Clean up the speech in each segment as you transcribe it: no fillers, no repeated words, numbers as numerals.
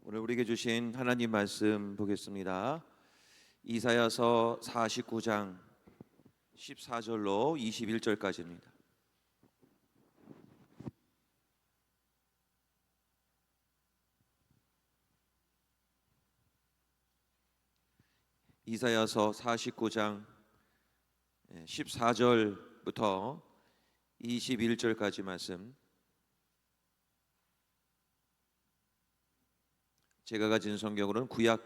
오늘 우리에게 주신 하나님 말씀 보겠습니다. 이사야서 49장 14절로 21절까지입니다. 이사야서 49장 14절부터 21절까지 말씀, 제가 가진 성경으로는 구약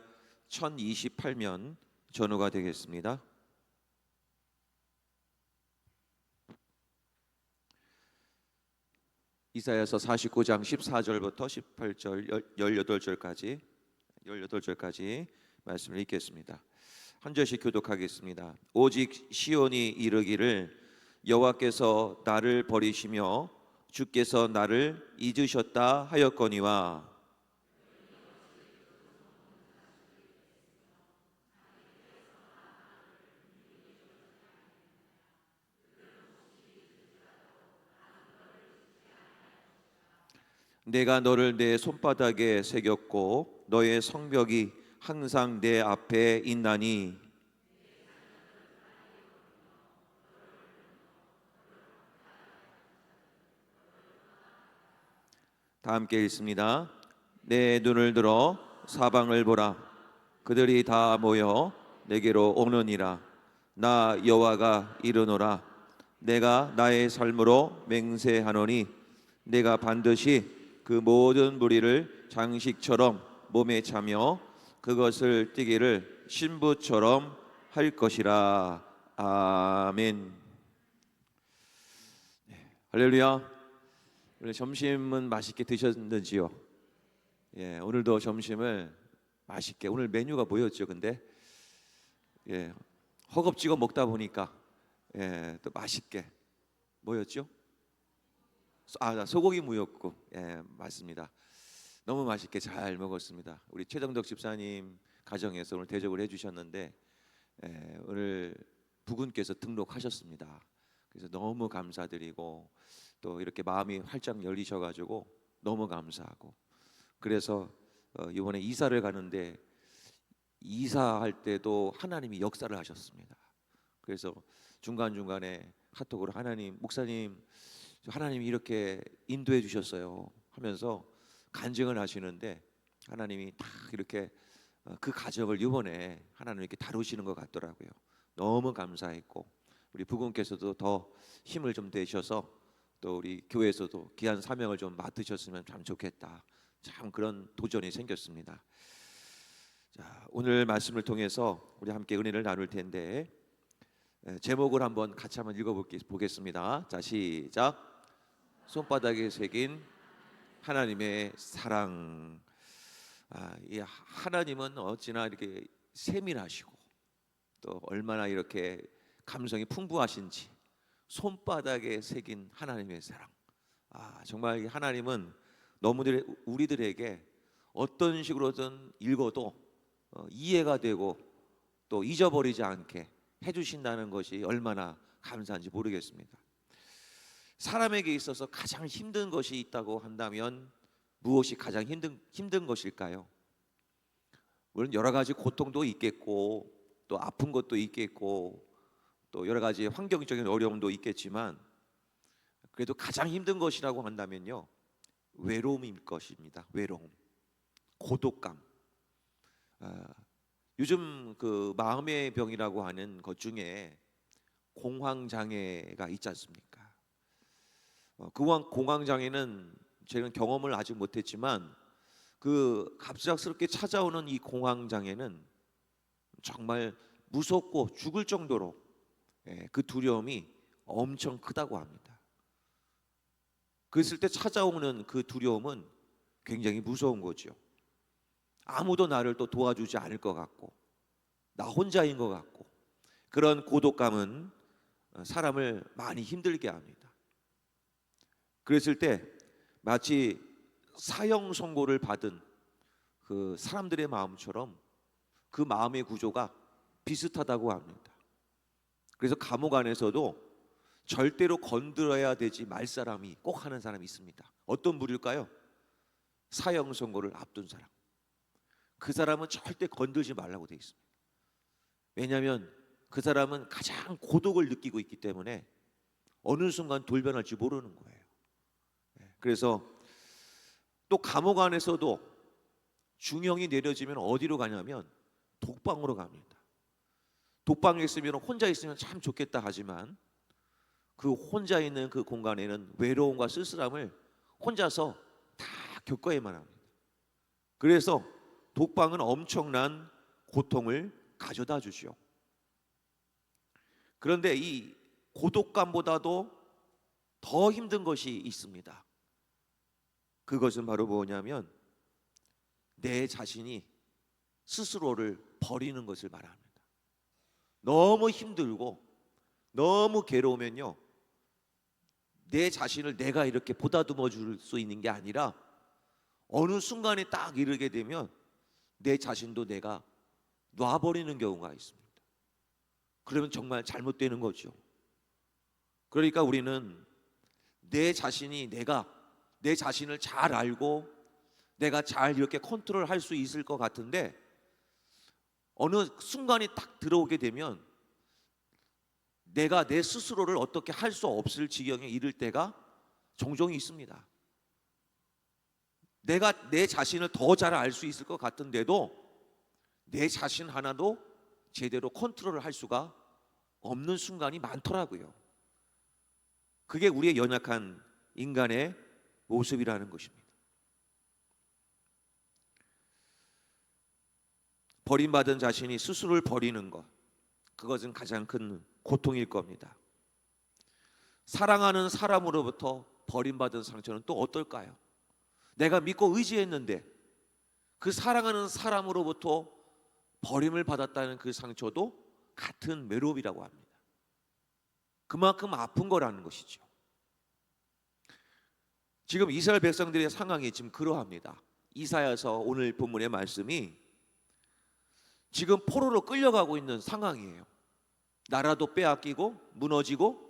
1028면 전후가 되겠습니다. 이사야서 49장 14절부터 18절 18절까지 말씀을 읽겠습니다. 한 절씩 교독하겠습니다. 오직 시온이 이르기를 여호와께서 나를 버리시며 주께서 나를 잊으셨다 하였거니와 내가 너를 내 손바닥에 새겼고 너의 성벽이 항상 내 앞에 있나니 다 함께 읽습니다. 내 눈을 들어 사방을 보라. 그들이 다 모여 내게로 오느니라. 나 여호와가 이르노라. 내가 나의 삶으로 맹세하노니 내가 반드시 그 모든 무리를 장식처럼 몸에 차며 그것을 띠기를 신부처럼 할 것이라. 아멘. 할렐루야. 오늘 점심은 맛있게 드셨는지요? 오늘도 점심을 맛있게. 오늘 메뉴가 뭐였죠? 근데 허겁지겁 먹다 보니까 또 맛있게 뭐였죠? 소고기 무였고, 맞습니다. 너무 맛있게 잘 먹었습니다. 우리 최정덕 집사님 가정에서 오늘 대접을 해주셨는데 오늘 부군께서 등록하셨습니다. 그래서 너무 감사드리고 또 이렇게 마음이 활짝 열리셔가지고 너무 감사하고, 그래서 이번에 이사를 가는데 이사할 때도 하나님이 역사를 하셨습니다. 그래서 중간중간에 카톡으로 하나님, 목사님 하나님이 이렇게 인도해 주셨어요 하면서 간증을 하시는데 하나님이 다 이렇게 그 가정을 이번에 하나님 이렇게 다루시는 것 같더라고요. 너무 감사했고 우리 부군께서도 더 힘을 좀 내셔서 또 우리 교회에서도 귀한 사명을 좀 맡으셨으면 참 좋겠다. 참 그런 도전이 생겼습니다. 자, 오늘 말씀을 통해서 우리 함께 은혜를 나눌 텐데 제목을 같이 한번 읽어보겠습니다. 자, 시작. 손바닥에 새긴 하나님의 사랑. 이 하나님은 어찌나 이렇게 세밀하시고 또 얼마나 이렇게 감성이 풍부하신지. 손바닥에 새긴 하나님의 사랑. 정말 하나님은 너무 우리들에게 어떤 식으로든 읽어도 이해가 되고 또 잊어버리지 않게 해주신다는 것이 얼마나 감사한지 모르겠습니다. 사람에게 있어서 가장 힘든 것이 있다고 한다면 무엇이 가장 힘든 것일까요? 물론 여러 가지 고통도 있겠고 또 아픈 것도 있겠고 또 여러 가지 환경적인 어려움도 있겠지만 그래도 가장 힘든 것이라고 한다면요, 외로움일 것입니다. 외로움, 고독감. 요즘 그 마음의 병이라고 하는 것 중에 공황장애가 있지 않습니까? 그 공황장애는 저는 경험을 아직 못했지만 그 갑작스럽게 찾아오는 이 공황장애는 정말 무섭고 죽을 정도로 그 두려움이 엄청 크다고 합니다. 그랬을 때 찾아오는 그 두려움은 굉장히 무서운 거죠. 아무도 나를 또 도와주지 않을 것 같고 나 혼자인 것 같고, 그런 고독감은 사람을 많이 힘들게 합니다. 그랬을 때 마치 사형 선고를 받은 그 사람들의 마음처럼 그 마음의 구조가 비슷하다고 합니다. 그래서 감옥 안에서도 절대로 건드려야 되지 말 사람이 꼭 하는 사람이 있습니다. 어떤 부류일까요? 사형 선고를 앞둔 사람. 그 사람은 절대 건들지 말라고 되어 있습니다. 왜냐하면 그 사람은 가장 고독을 느끼고 있기 때문에 어느 순간 돌변할지 모르는 거예요. 그래서 또 감옥 안에서도 중형이 내려지면 어디로 가냐면 독방으로 갑니다. 독방에 있으면 혼자 있으면 참 좋겠다 하지만 그 혼자 있는 그 공간에는 외로움과 쓸쓸함을 혼자서 다 겪어야만 합니다. 그래서 독방은 엄청난 고통을 가져다 주죠. 그런데 이 고독감보다도 더 힘든 것이 있습니다. 그것은 바로 뭐냐면 내 자신이 스스로를 버리는 것을 말합니다. 너무 힘들고 너무 괴로우면요, 내 자신을 내가 이렇게 보다듬어 줄 수 있는 게 아니라 어느 순간에 딱 이르게 되면 내 자신도 내가 놔버리는 경우가 있습니다. 그러면 정말 잘못되는 거죠. 그러니까 우리는 내 자신이 내 자신을 잘 알고 내가 잘 이렇게 컨트롤할 수 있을 것 같은데 어느 순간이 딱 들어오게 되면 내가 내 스스로를 어떻게 할 수 없을 지경에 이를 때가 종종 있습니다. 내가 내 자신을 더 잘 알 수 있을 것 같은데도 내 자신 하나도 제대로 컨트롤을 할 수가 없는 순간이 많더라고요. 그게 우리의 연약한 인간의 모습이라는 것입니다. 버림받은 자신이 스스로를 버리는 것, 그것은 가장 큰 고통일 겁니다. 사랑하는 사람으로부터 버림받은 상처는 또 어떨까요? 내가 믿고 의지했는데 그 사랑하는 사람으로부터 버림을 받았다는 그 상처도 같은 외로움이라고 합니다. 그만큼 아픈 거라는 것이죠. 지금 이스라엘 백성들의 상황이 지금 그러합니다. 이사야서 오늘 본문의 말씀이 지금 포로로 끌려가고 있는 상황이에요. 나라도 빼앗기고 무너지고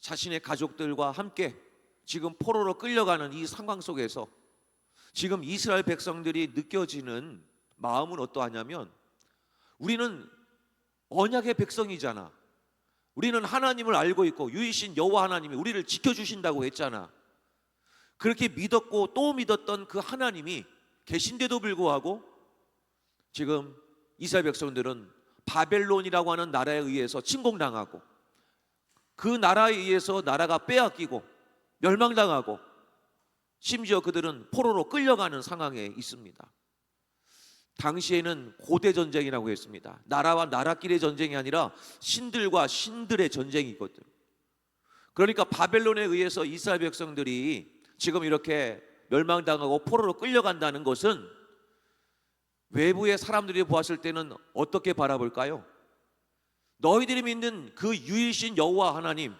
자신의 가족들과 함께 지금 포로로 끌려가는 이 상황 속에서 지금 이스라엘 백성들이 느껴지는 마음은 어떠하냐면 우리는 언약의 백성이잖아. 우리는 하나님을 알고 있고 유이신 여호와 하나님이 우리를 지켜주신다고 했잖아. 그렇게 믿었고 또 믿었던 그 하나님이 계신데도 불구하고 지금 이스라엘 백성들은 바벨론이라고 하는 나라에 의해서 침공당하고 그 나라에 의해서 나라가 빼앗기고 멸망당하고 심지어 그들은 포로로 끌려가는 상황에 있습니다. 당시에는 고대 전쟁이라고 했습니다. 나라와 나라끼리의 전쟁이 아니라 신들과 신들의 전쟁이거든. 그러니까 바벨론에 의해서 이스라엘 백성들이 지금 이렇게 멸망당하고 포로로 끌려간다는 것은 외부의 사람들이 보았을 때는 어떻게 바라볼까요? 너희들이 믿는 그 유일신 여호와 하나님,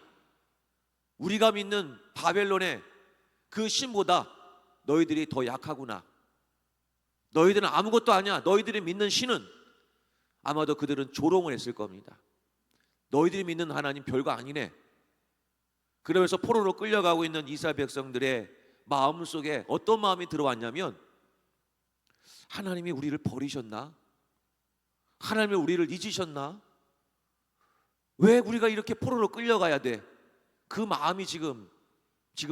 우리가 믿는 바벨론의 그 신보다 너희들이 더 약하구나. 너희들은 아무것도 아니야. 너희들이 믿는 신은 아마도 그들은 조롱을 했을 겁니다. 너희들이 믿는 하나님 별거 아니네. 그러면서 포로로 끌려가고 있는 이스라엘 백성들의 마음속에 어떤 마음이 들어왔냐면 하나님이 우리를 버리셨나? 하나님이 우리를 잊으셨나? 왜 우리가 이렇게 포로로 끌려가야 돼? 그 마음이 지금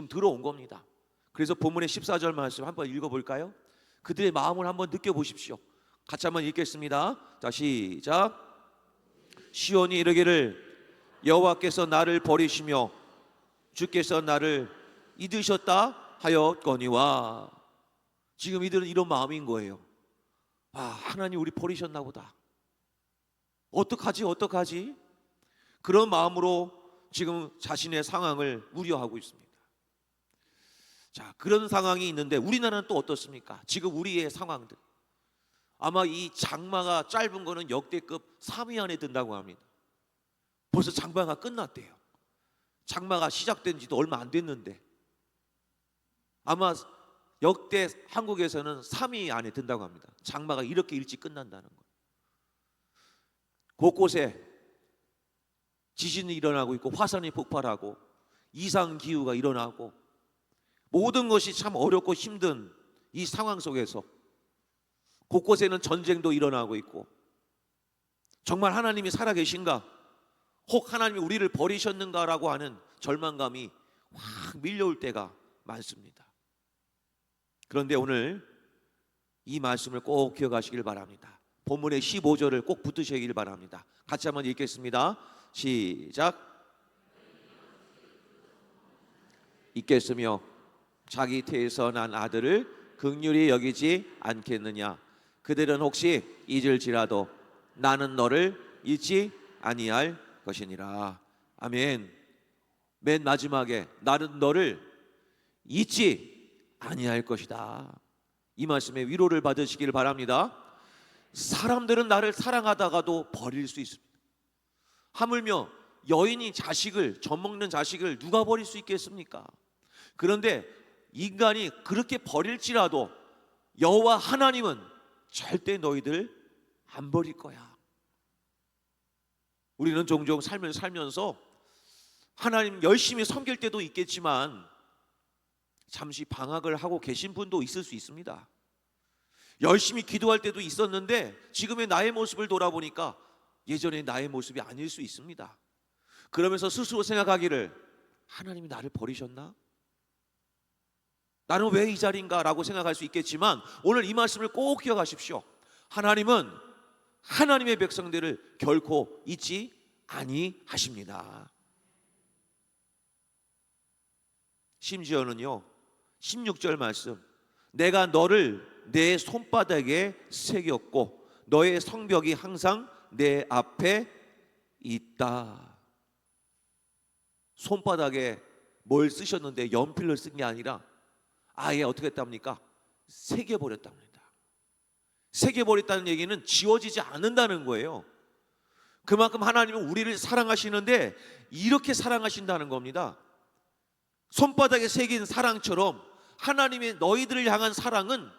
들어온 겁니다. 그래서 본문의 14절 말씀 한번 읽어볼까요? 그들의 마음을 한번 느껴보십시오. 같이 한번 읽겠습니다. 자, 시작. 시온이 이르기를 여호와께서 나를 버리시며 주께서 나를 잊으셨다 하였거니와. 지금 이들은 이런 마음인 거예요. 아, 하나님 우리 버리셨나 보다. 어떡하지? 그런 마음으로 지금 자신의 상황을 우려하고 있습니다. 자, 그런 상황이 있는데 우리나라는 또 어떻습니까? 지금 우리의 상황들, 아마 이 장마가 짧은 거는 역대급 3위 안에 든다고 합니다. 벌써 장마가 끝났대요. 장마가 시작된 지도 얼마 안 됐는데 아마 역대 한국에서는 3위 안에 든다고 합니다. 장마가 이렇게 일찍 끝난다는 거예요. 곳곳에 지진이 일어나고 있고 화산이 폭발하고 이상기후가 일어나고 모든 것이 참 어렵고 힘든 이 상황 속에서 곳곳에는 전쟁도 일어나고 있고, 정말 하나님이 살아계신가, 혹 하나님이 우리를 버리셨는가라고 하는 절망감이 확 밀려올 때가 많습니다. 그런데 오늘 이 말씀을 꼭 기억하시길 바랍니다. 본문의 15절을 꼭 붙으시길 바랍니다. 같이 한번 읽겠습니다. 시작. 있겠으며 자기 태에서 난 아들을 긍휼히 여기지 않겠느냐. 그들은 혹시 잊을지라도 나는 너를 잊지 아니할 것이니라. 아멘. 맨 마지막에 나는 너를 잊지 아니할 것이다. 이 말씀에 위로를 받으시길 바랍니다. 사람들은 나를 사랑하다가도 버릴 수 있습니다. 하물며 여인이 자식을, 젖먹는 자식을 누가 버릴 수 있겠습니까? 그런데 인간이 그렇게 버릴지라도 여호와 하나님은 절대 너희들 안 버릴 거야. 우리는 종종 삶을 살면서 하나님 열심히 섬길 때도 있겠지만 잠시 방학을 하고 계신 분도 있을 수 있습니다. 열심히 기도할 때도 있었는데 지금의 나의 모습을 돌아보니까 예전의 나의 모습이 아닐 수 있습니다. 그러면서 스스로 생각하기를, 하나님이 나를 버리셨나? 나는 왜 이 자리인가? 라고 생각할 수 있겠지만 오늘 이 말씀을 꼭 기억하십시오. 하나님은 하나님의 백성들을 결코 잊지 아니하십니다. 심지어는요 16절 말씀, 내가 너를 내 손바닥에 새겼고 너의 성벽이 항상 내 앞에 있다. 손바닥에 뭘 쓰셨는데 연필을 쓴 게 아니라 아예 어떻게 했답니까? 새겨버렸답니다. 새겨버렸다는 얘기는 지워지지 않는다는 거예요. 그만큼 하나님은 우리를 사랑하시는데 이렇게 사랑하신다는 겁니다. 손바닥에 새긴 사랑처럼 하나님의 너희들을 향한 사랑은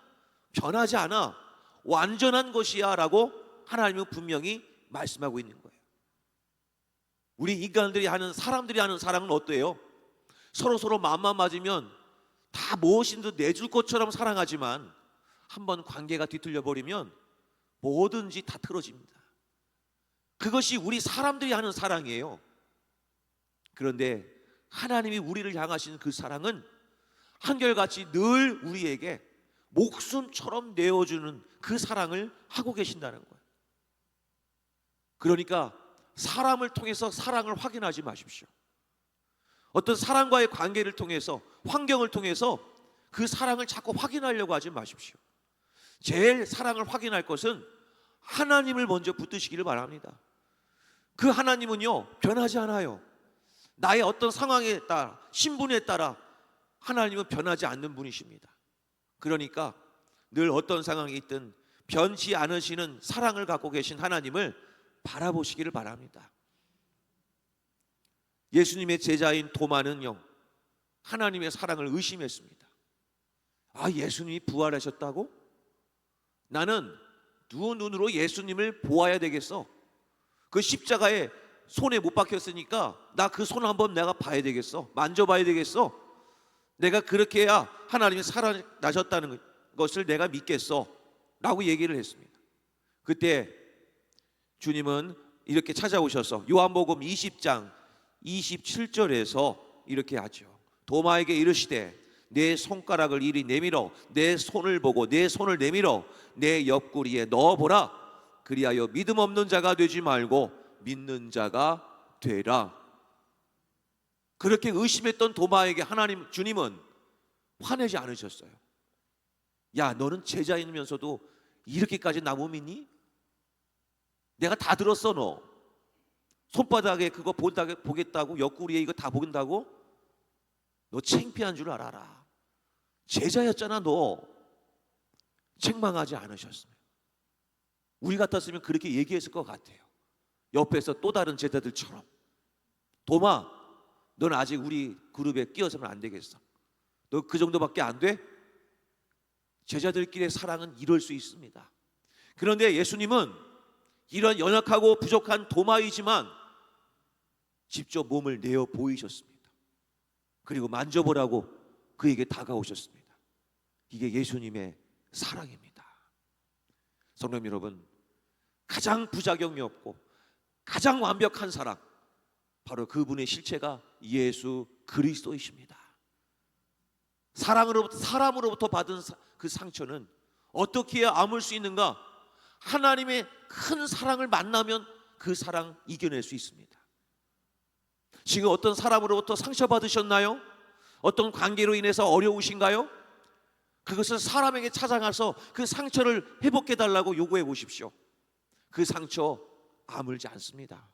변하지 않아 완전한 것이야 라고 하나님은 분명히 말씀하고 있는 거예요. 우리 인간들이 하는, 사람들이 하는 사랑은 어때요? 서로 마음만 맞으면 다 무엇인 듯 내줄 것처럼 사랑하지만 한번 관계가 뒤틀려 버리면 뭐든지 다 틀어집니다. 그것이 우리 사람들이 하는 사랑이에요. 그런데 하나님이 우리를 향하신 그 사랑은 한결같이 늘 우리에게 목숨처럼 내어주는 그 사랑을 하고 계신다는 거예요. 그러니까 사람을 통해서 사랑을 확인하지 마십시오. 어떤 사람과의 관계를 통해서, 환경을 통해서 그 사랑을 자꾸 확인하려고 하지 마십시오. 제일 사랑을 확인할 것은 하나님을 먼저 붙드시기를 바랍니다. 그 하나님은요 변하지 않아요. 나의 어떤 상황에 따라, 신분에 따라 하나님은 변하지 않는 분이십니다. 그러니까 늘 어떤 상황이 있든 변치 않으시는 사랑을 갖고 계신 하나님을 바라보시기를 바랍니다. 예수님의 제자인 도마는요 하나님의 사랑을 의심했습니다. 아, 예수님이 부활하셨다고? 나는 두 눈으로 예수님을 보아야 되겠어. 그 십자가에 손에 못 박혔으니까 나 그 손 한번 내가 봐야 되겠어. 만져봐야 되겠어. 내가 그렇게 해야 하나님이 살아나셨다는 것을 내가 믿겠어 라고 얘기를 했습니다. 그때 주님은 이렇게 찾아오셔서 요한복음 20장 27절에서 이렇게 하죠. 도마에게 이르시되 내 손가락을 이리 내밀어 내 손을 보고 내 손을 내밀어 내 옆구리에 넣어보라. 그리하여 믿음 없는 자가 되지 말고 믿는 자가 되라. 그렇게 의심했던 도마에게 하나님, 주님은 화내지 않으셨어요. 야, 너는 제자이면서도 이렇게까지 나 못 믿니? 내가 다 들었어. 너 손바닥에 그거 보겠다고, 옆구리에 이거 다 보긴다고? 너 창피한 줄 알아라. 제자였잖아. 너 책망하지 않으셨습니다. 우리 같았으면 그렇게 얘기했을 것 같아요. 옆에서 또 다른 제자들처럼, 도마, 넌 아직 우리 그룹에 끼어서는 안 되겠어. 너 그 정도밖에 안 돼? 제자들끼리의 사랑은 이럴 수 있습니다. 그런데 예수님은 이런 연약하고 부족한 도마이지만 직접 몸을 내어 보이셨습니다. 그리고 만져보라고 그에게 다가오셨습니다. 이게 예수님의 사랑입니다. 성도 여러분, 가장 부작용이 없고 가장 완벽한 사랑, 바로 그분의 실체가 예수 그리스도이십니다. 사람으로부터 받은 그 상처는 어떻게 해야 아물 수 있는가? 하나님의 큰 사랑을 만나면 그 사랑 이겨낼 수 있습니다. 지금 어떤 사람으로부터 상처받으셨나요? 어떤 관계로 인해서 어려우신가요? 그것을 사람에게 찾아가서 그 상처를 회복해 달라고 요구해 보십시오. 그 상처 아물지 않습니다.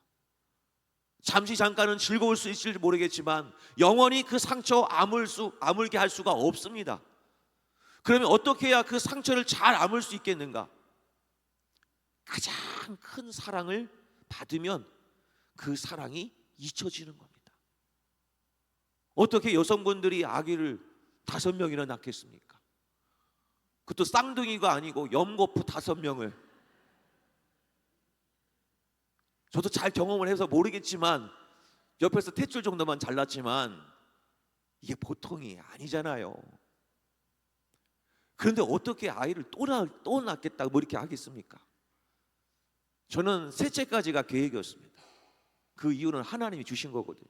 잠시 잠깐은 즐거울 수 있을지 모르겠지만 영원히 그 상처 아물게 할 수가 없습니다. 그러면 어떻게 해야 그 상처를 잘 아물 수 있겠는가? 가장 큰 사랑을 받으면 그 사랑이 잊혀지는 겁니다. 어떻게 여성분들이 아기를 5명이나 낳겠습니까? 그것도 쌍둥이가 아니고 염고프 5명을. 저도 잘 경험을 해서 모르겠지만 옆에서 탯줄 정도만 잘났지만 이게 보통이 아니잖아요. 그런데 어떻게 아이를 또 낳겠다고 뭐 이렇게 하겠습니까? 저는 셋째까지가 계획이었습니다. 그 이유는 하나님이 주신 거거든요.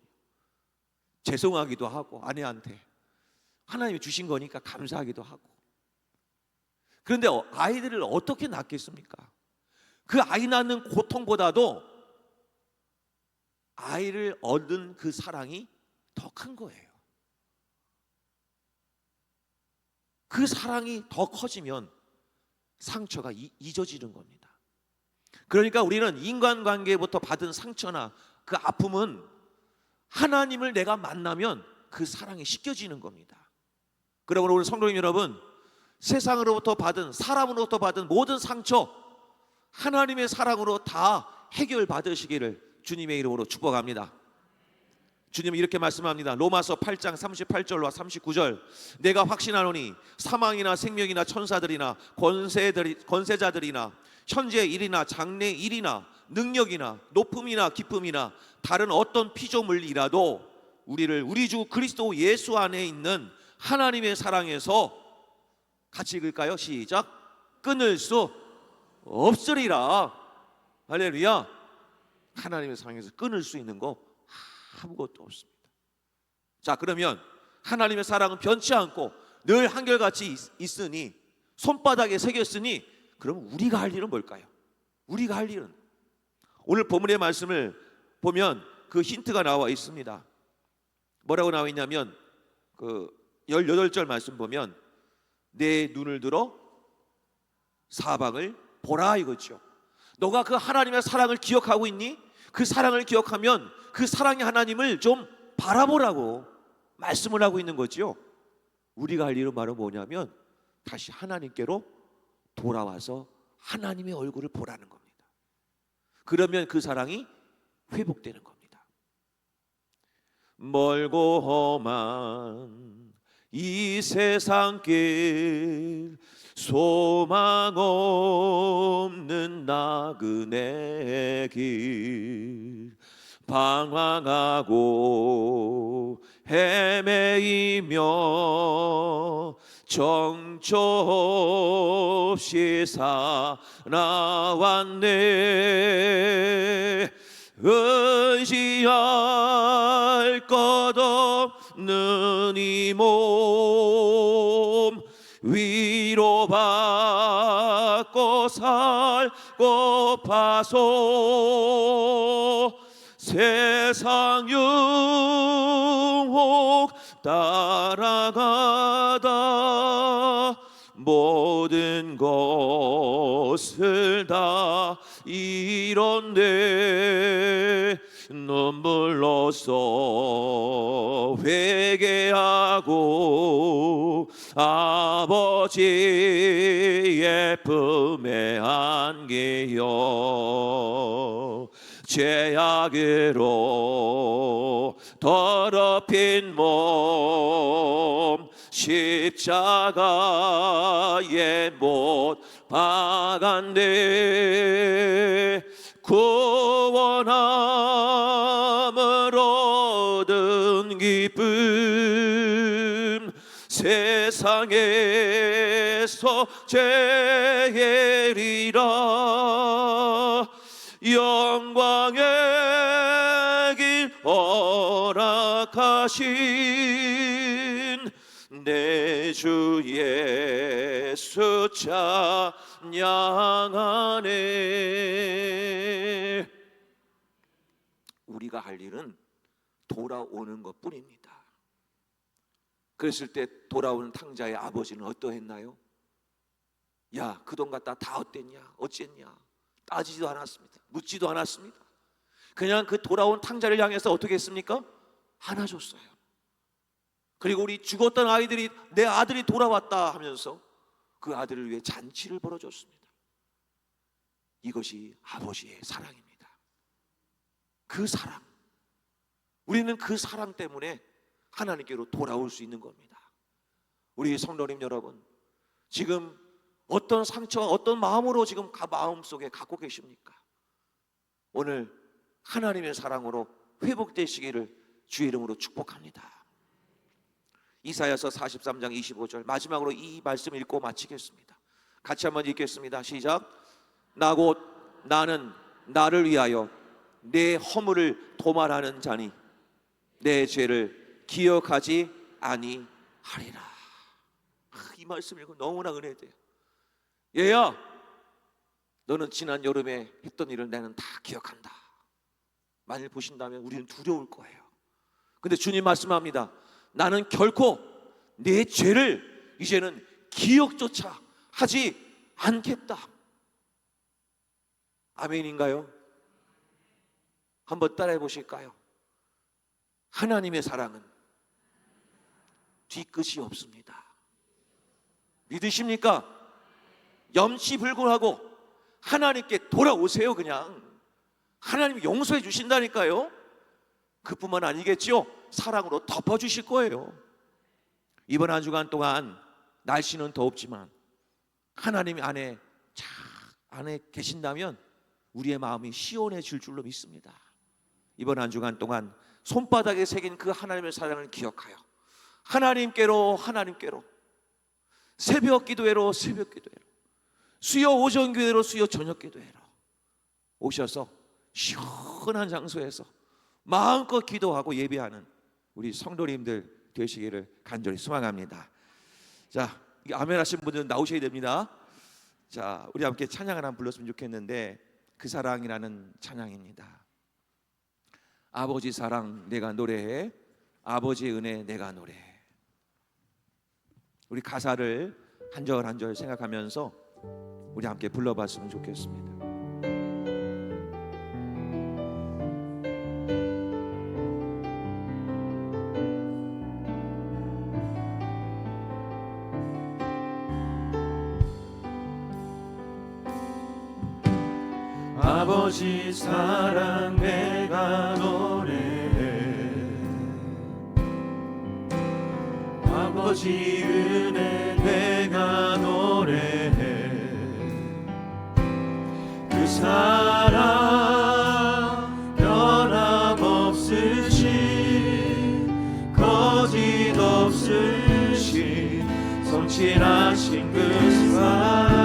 죄송하기도 하고 아내한테 하나님이 주신 거니까 감사하기도 하고. 그런데 아이들을 어떻게 낳겠습니까? 그 아이 낳는 고통보다도 아이를 얻은 그 사랑이 더 큰 거예요. 그 사랑이 더 커지면 상처가 잊어지는 겁니다. 그러니까 우리는 인간관계부터 받은 상처나 그 아픔은 하나님을 내가 만나면 그 사랑이 씻겨지는 겁니다. 그러므로 우리 성도님 여러분, 세상으로부터 받은, 사람으로부터 받은 모든 상처 하나님의 사랑으로 다 해결받으시기를 주님의 이름으로 축복합니다. 주님은 이렇게 말씀합니다. 로마서 8장 38절과 39절. 내가 확신하노니 사망이나 생명이나 천사들이나 권세자들이나 현재 일이나 장래 일이나 능력이나 높음이나 기쁨이나 다른 어떤 피조물이라도 우리를 우리 주 그리스도 예수 안에 있는 하나님의 사랑에서, 같이 읽을까요? 시작. 끊을 수 없으리라. 할렐루야. 하나님의 사랑에서 끊을 수 있는 거 아무것도 없습니다. 자, 그러면 하나님의 사랑은 변치 않고 늘 한결같이 있으니, 손바닥에 새겼으니, 그럼 우리가 할 일은 뭘까요? 우리가 할 일은, 오늘 본문의 말씀을 보면 그 힌트가 나와 있습니다. 뭐라고 나와 있냐면 그 18절 말씀 보면 내 눈을 들어 사방을 보라 이거죠. 너가 그 하나님의 사랑을 기억하고 있니? 그 사랑을 기억하면 그 사랑의 하나님을 좀 바라보라고 말씀을 하고 있는 거죠. 우리가 할 일은 바로 뭐냐면 다시 하나님께로 돌아와서 하나님의 얼굴을 보라는 겁니다. 그러면 그 사랑이 회복되는 겁니다. 멀고 험한 이 세상길, 소망 없는 나그네 길, 방황하고 헤매이며 정처 없이 살아왔네. 의지할 것 없는 이 몸 위로받고 살고파서 세상 유혹 따라가다 모든 것을 다 잃었네. 눈물로써 회개하고 아버지의 품에 안기어 죄악으로 더럽힌 몸 십자가에 못 박았네. 구원함을 얻은 기쁨 세상에 땅에서 제일이라 영광의 길 허락하신 내 주 예수 찬양하네. 우리가 할 일은 돌아오는 것뿐입니다. 그랬을 때 돌아오는 탕자의 아버지는 어떠했나요? 야, 그 돈 갖다 다 어땠냐? 어쨌냐? 따지지도 않았습니다. 묻지도 않았습니다. 그냥 그 돌아온 탕자를 향해서 어떻게 했습니까? 안아줬어요. 그리고 우리 죽었던 아이들이 내 아들이 돌아왔다 하면서 그 아들을 위해 잔치를 벌어줬습니다. 이것이 아버지의 사랑입니다. 그 사랑, 우리는 그 사랑 때문에 하나님께로 돌아올 수 있는 겁니다. 우리 성도님 여러분, 지금 어떤 상처와 어떤 마음으로 지금 마음속에 갖고 계십니까? 오늘 하나님의 사랑으로 회복되시기를 주의 이름으로 축복합니다. 이사야서 43장 25절 마지막으로 이 말씀 읽고 마치겠습니다. 같이 한번 읽겠습니다. 시작. 나 곧 나는 나를 위하여 내 허물을 도말하는 자니 내 죄를 기억하지 아니하리라. 이 말씀 읽고 너무나 은혜돼요. 얘야, 너는 지난 여름에 했던 일을 나는 다 기억한다. 만일 보신다면 우리는 두려울 거예요. 근데 주님 말씀합니다. 나는 결코 내 죄를 이제는 기억조차 하지 않겠다. 아멘인가요? 한번 따라해 보실까요? 하나님의 사랑은 뒤끝이 없습니다. 믿으십니까? 염치불구하고 하나님께 돌아오세요. 그냥 하나님이 용서해 주신다니까요. 그뿐만 아니겠죠. 사랑으로 덮어주실 거예요. 이번 한 주간 동안 날씨는 덥지만 하나님이 안에 계신다면 우리의 마음이 시원해질 줄로 믿습니다. 이번 한 주간 동안 손바닥에 새긴 그 하나님의 사랑을 기억하여 하나님께로 새벽 기도회로 수요 오전 기도회로 수요 저녁 기도회로 오셔서 시원한 장소에서 마음껏 기도하고 예배하는 우리 성도님들 되시기를 간절히 소망합니다. 자, 아멘 하신 분들은 나오셔야 됩니다. 자, 우리 함께 찬양을 한번 불렀으면 좋겠는데 그 사랑이라는 찬양입니다. 아버지 사랑 내가 노래해, 아버지의 은혜 내가 노래해. 우리 가사를 한 절 한 절 생각하면서 우리 함께 불러봤으면 좋겠습니다. 아버지 사랑 내가 노래해, 아버지 은혜 내가 노래해. 그 사랑 변함없으신 거짓 없으신 성실하신 그 사랑.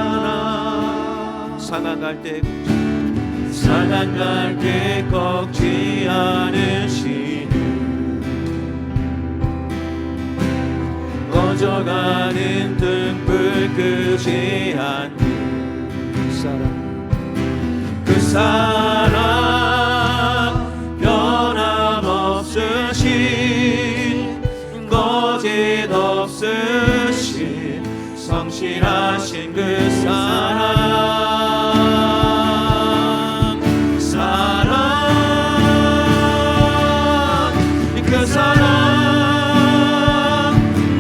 상한 갈 때 꺾지 않으시는 꺼져가는 등불 끄지 않는 그 사랑 변함없으신 거짓 없으신 성실하신 그 사랑. 그 사랑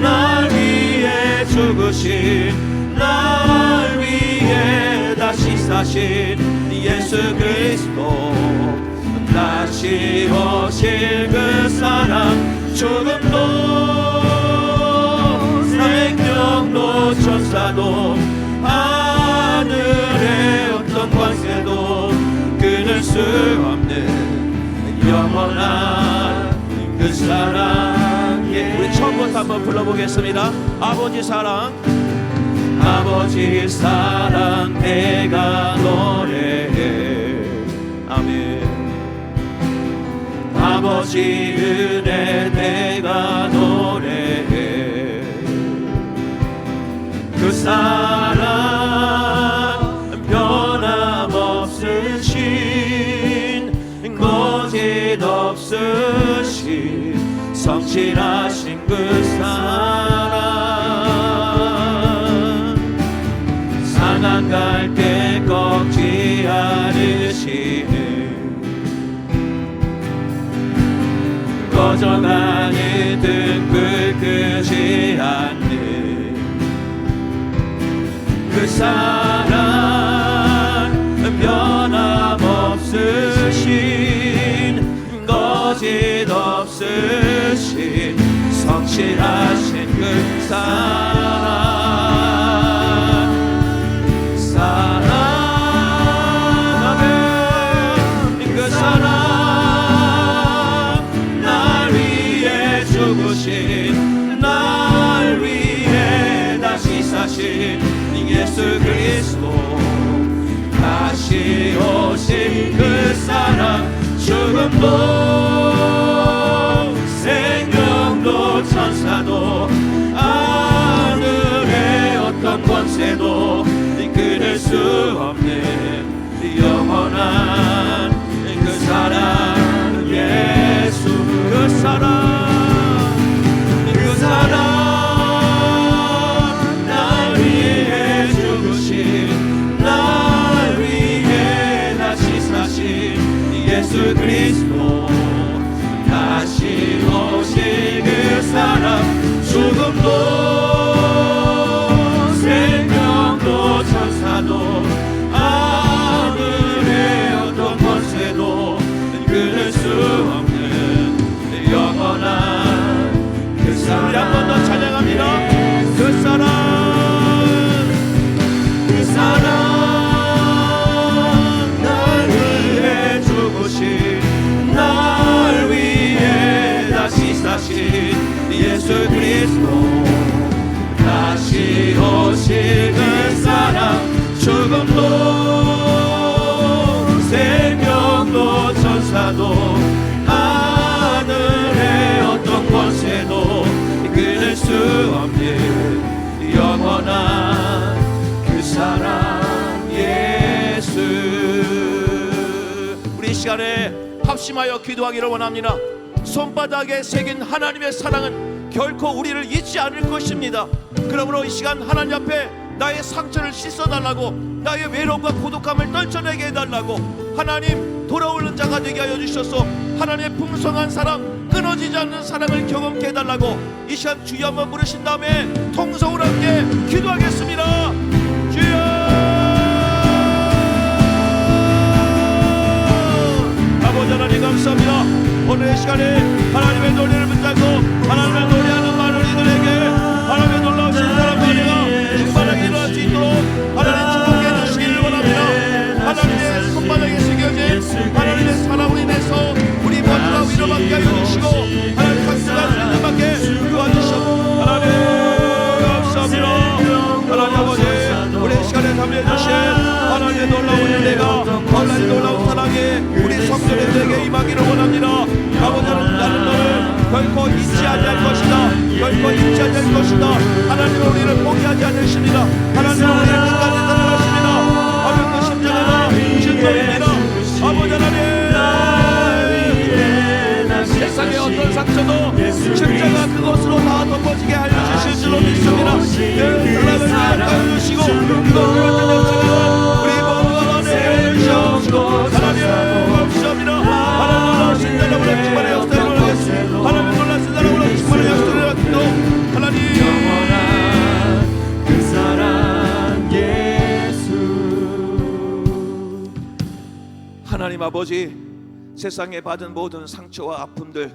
날 위해 죽으신, 날 위해 다시 사신 예수 그리스도, 다시 오실 그 사랑. 죽음도 생명도 천사도 하늘의 어떤 권세도 끊을 수 없는 영원한 그 사랑. 우리 처음부터 한번 불러보겠습니다. 아버지 사랑, 아버지 사랑 내가 노래해. 아멘. 아버지 은혜 내가 노래해. 그 사랑 변함없으신 거짓없으신 성실하신 그 사랑 상한 갈 때 꺾지 않으시는 꺼져가는 등불 끄지 않는 그 사랑 변함없으신 거짓없으신 성실하신 그 사랑하면 그 사랑 날 위해 죽으신 날 위해 다시 사신 예수 그리스도 다시 오신 그 사랑 죽음도 생명도 천사도 하늘의 어떤 권세도 끊을 수 없는 영원한 그 사랑 예수 그 사랑 그 사랑 예수 그리스도 다시 오실 그 사랑 죽음도 생명도 천사도 하늘의 어떤 권세도 끊을 수 없는 영원한 그 사랑. 우리 한 번 더 찬양합니다. 그 사랑 그 사랑 날 위해 다시 사신 예수 그리스도 다시 오실 그 사랑 죽음도 생명도 천사도 하늘의 어떤 권세도 끊을 수 없는 영원한 그 사랑 예수. 우리 시간에 합심하여 기도하기를 원합니다. 손바닥에 새긴 하나님의 사랑은 결코 우리를 잊지 않을 것입니다. 그러므로 이 시간 하나님 앞에 나의 상처를 씻어달라고, 나의 외로움과 고독함을 떨쳐내게 해달라고, 하나님 돌아오는 자가 되게 하여 주셔서 하나님의 풍성한 사랑, 끊어지지 않는 사랑을 경험케 해달라고 이 시간 주여 한번 부르신 다음에 통성으로 함께 기도하겠습니다. 주여 아버지 하나님 감사합니다. 오늘 이 시간에 하나님의 노래를 붙잡고 하나님의 노래하는 많은 이들에게 하나님의 놀라우신 사랑 은혜가 충만하게 일어날 수 있도록 하나님 축복해 주시기를 원합니다. 하나님의 손바닥에 새겨진 하나님의 사랑으로 인해서 우리 모두가 위로받게 하여 주시고 하나님 각자가 믿음 받게 도와주시옵소서. 하나님 감사합니다. 하나님 아버지 우리 이 시간에 담겨 주신 하나님의 놀라운 은혜가 하나님의 놀라운 사랑이 우리 성도들에게 임하기를 원합니다. 아버지는 나는 너를 결코 잊지 아니할 것이다. 결코 잊지 아니할 것이다. 하나님은 우리를 포기하지 않으십니다. 하나님은 우리를 끝까지 사랑하십니다. 아버지 그 십자가가 진정입니다. 아버지 하나님 세상의 어떤 상처도 십자가 그것으로 다 덮어지게 알려주실 줄로 믿습니다. 연락을 가까이 주시고 그것을 어떤 우리 모두가 내주시옵시고 하나님 감사합니다. 하나님 놀라신 나라로 충만의 역사를 보내겠습니다. 하나님 놀라신 나라로 충만의 역사를 보내겠습니다. 하나님 영원한 그 사랑 예수. 하나님 아버지 세상에 받은 모든 상처와 아픔들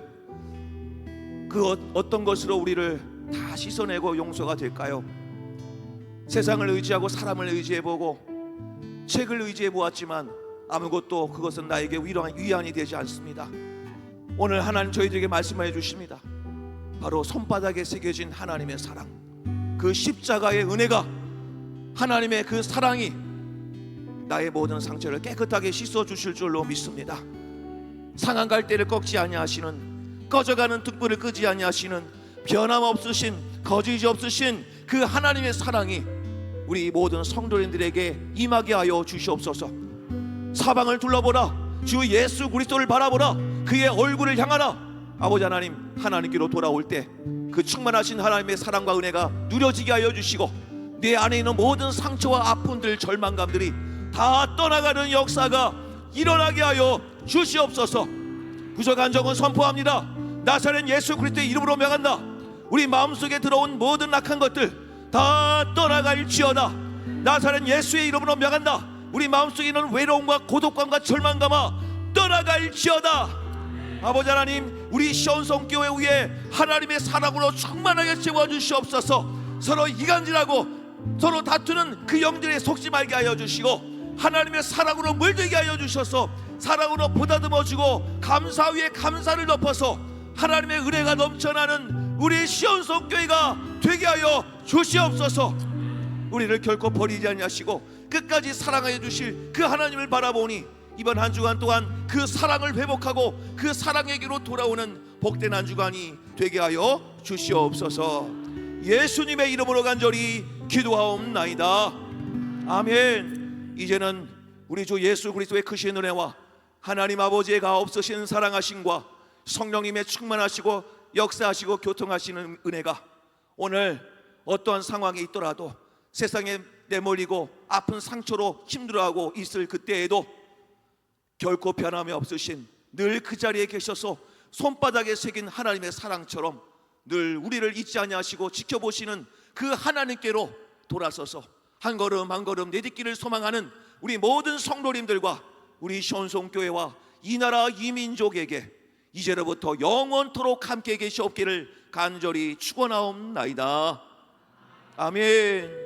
그 어떤 것으로 우리를 다 씻어내고 용서가 될까요? 세상을 의지하고 사람을 의지해보고 책을 의지해보았지만 아무것도 그것은 나에게 위안이 되지 않습니다. 오늘 하나님 저희들에게 말씀해 주십니다. 바로 손바닥에 새겨진 하나님의 사랑, 그 십자가의 은혜가 하나님의 그 사랑이 나의 모든 상처를 깨끗하게 씻어 주실 줄로 믿습니다. 상한 갈대를 꺾지 아니하시는, 꺼져가는 등불을 끄지 아니하시는, 변함없으신, 거짓이 없으신 그 하나님의 사랑이 우리 모든 성도님들에게 임하게 하여 주시옵소서. 사방을 둘러보라. 주 예수 그리스도를 바라보라. 그의 얼굴을 향하라. 아버지 하나님, 하나님께로 돌아올 때 그 충만하신 하나님의 사랑과 은혜가 누려지게 하여 주시고, 내 안에 있는 모든 상처와 아픔들, 절망감들이 다 떠나가는 역사가 일어나게 하여 주시옵소서. 부족한 적은 선포합니다. 나사렛 예수 그리스도의 이름으로 명한다. 우리 마음속에 들어온 모든 악한 것들 다 떠나갈지어다. 나사렛 예수의 이름으로 명한다. 우리 마음속에 있는 외로움과 고독감과 절망감아 떠나갈지어다. 아버지 하나님, 우리 시온성 교회 위에 하나님의 사랑으로 충만하게 채워주시옵소서. 서로 이간질하고 서로 다투는 그 영들의 속지 말게 하여 주시고, 하나님의 사랑으로 물들게 하여 주셔서 사랑으로 보다듬어주고 감사 위에 감사를 덮어서 하나님의 은혜가 넘쳐나는 우리 시온성 교회가 되게 하여 주시옵소서. 우리를 결코 버리지 아니하시고 끝까지 사랑하여 주실 그 하나님을 바라보니 이번 한 주간 동안 그 사랑을 회복하고 그 사랑에게로 돌아오는 복된 한 주간이 되게 하여 주시옵소서. 예수님의 이름으로 간절히 기도하옵나이다. 아멘. 이제는 우리 주 예수 그리스도의 크신 은혜와 하나님 아버지의 가없으신 사랑하심과 성령님의 충만하시고 역사하시고 교통하시는 은혜가 오늘 어떠한 상황에 있더라도, 세상에 내몰리고 아픈 상처로 힘들어하고 있을 그때에도 결코 변함이 없으신, 늘 그 자리에 계셔서 손바닥에 새긴 하나님의 사랑처럼 늘 우리를 잊지 아니하시고 지켜보시는 그 하나님께로 돌아서서 한 걸음 한 걸음 내딛기를 소망하는 우리 모든 성도님들과 우리 시온성교회와 이 나라 이 민족에게 이제로부터 영원토록 함께 계시옵기를 간절히 축원하옵나이다. 아멘.